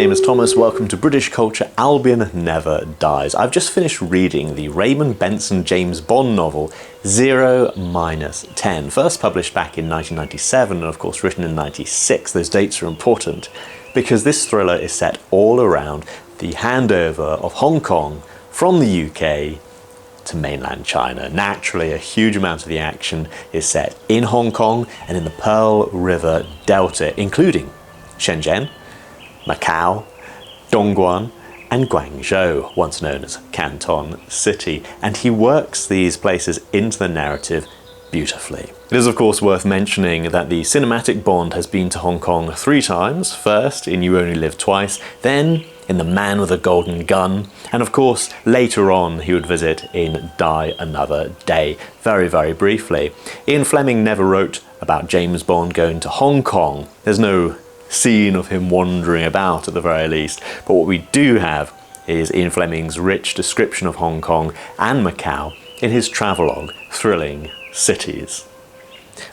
name is Thomas, welcome to British Culture, Albion Never Dies. I've just finished reading the Raymond Benson James Bond novel 0-10, first published back in 1997 and of course written in 96. Those dates are important because this thriller is set all around the handover of Hong Kong from the UK to mainland China. Naturally, a huge amount of the action is set in Hong Kong and in the Pearl River Delta, including Shenzhen, Macau, Dongguan and Guangzhou, once known as Canton City, and he works these places into the narrative beautifully. It is of course worth mentioning that the cinematic Bond has been to Hong Kong 3 times, first in You Only Live Twice, then in The Man with a Golden Gun, and of course later on he would visit in Die Another Day, very, very briefly. Ian Fleming never wrote about James Bond going to Hong Kong. There's no scene of him wandering about at the very least, but what we do have is Ian Fleming's rich description of Hong Kong and Macau in his travelogue, Thrilling Cities.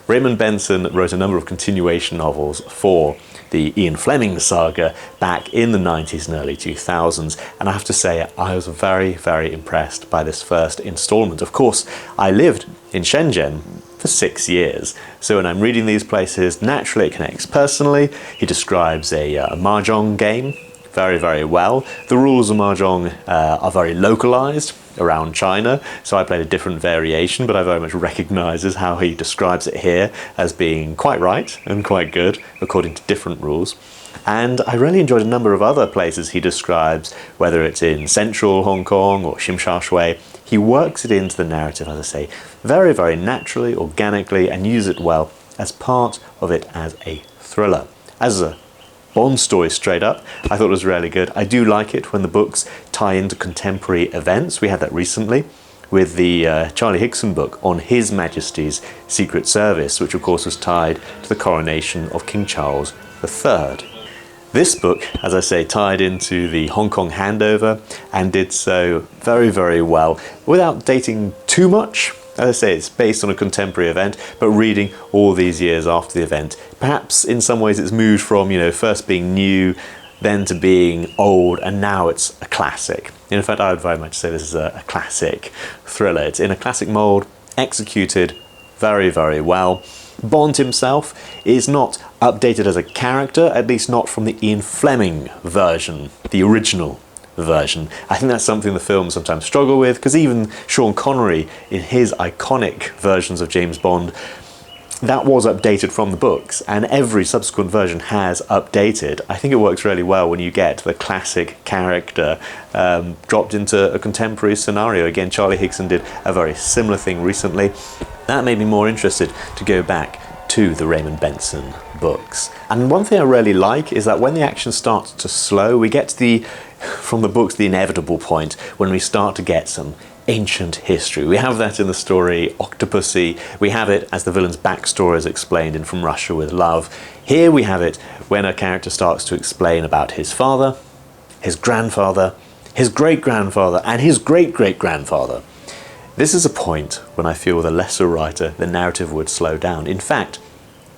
Raymond Benson wrote a number of continuation novels for the Ian Fleming saga back in the 90s and early 2000s, and I have to say I was very, very impressed by this first installment. Of course, I lived in Shenzhen for 6 years, so when I'm reading these places, naturally it connects personally. He describes a mahjong game very, very well. The rules of mahjong are very localized around China, so I played a different variation, but I very much recognises how he describes it here as being quite right and quite good according to different rules. And I really enjoyed a number of other places he describes, whether it's in central Hong Kong or Shim Sha Shui. He works it into the narrative, as I say, very, very naturally, organically, and uses it well as part of it as a thriller. As a Bond story straight up, I thought it was really good. I do like it when the books tie into contemporary events. We had that recently with the Charlie Higson book on His Majesty's Secret Service, which of course was tied to the coronation of King Charles III. This book, as I say, tied into the Hong Kong handover and did so very, very well without dating too much. As I say, it's based on a contemporary event, but reading all these years after the event, perhaps in some ways it's moved from, first being new, then to being old, and now it's a classic. In fact, I would very much say this is a classic thriller. It's in a classic mould, executed very, very well. Bond himself is not updated as a character, at least not from the Ian Fleming version, the original version. I think that's something the films sometimes struggle with, because even Sean Connery in his iconic versions of James Bond, that was updated from the books, and every subsequent version has updated. I think it works really well when you get the classic character dropped into a contemporary scenario. Again, Charlie Higson did a very similar thing recently. That made me more interested to go back to the Raymond Benson books. And one thing I really like is that when the action starts to slow, we get to from the books, the inevitable point when we start to get some ancient history. We have that in the story Octopussy. We have it as the villain's backstory is explained in From Russia with Love. Here we have it when a character starts to explain about his father, his grandfather, his great-grandfather, and his great-great-grandfather. This is a point when I feel with a lesser writer, the narrative would slow down. In fact,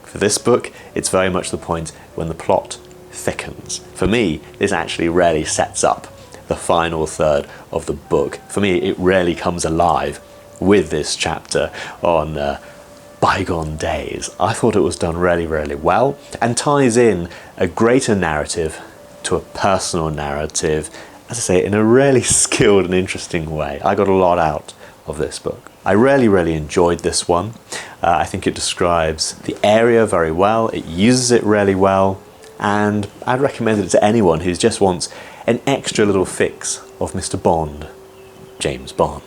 for this book, it's very much the point when the plot thickens. For me, this actually really sets up the final third of the book. For me, it really comes alive with this chapter on bygone days. I thought it was done really, really well and ties in a greater narrative to a personal narrative, as I say, in a really skilled and interesting way. I got a lot out of this book. I really, really enjoyed this one. I think it describes the area very well, it uses it really well, and I'd recommend it to anyone who just wants an extra little fix of Mr. Bond, James Bond.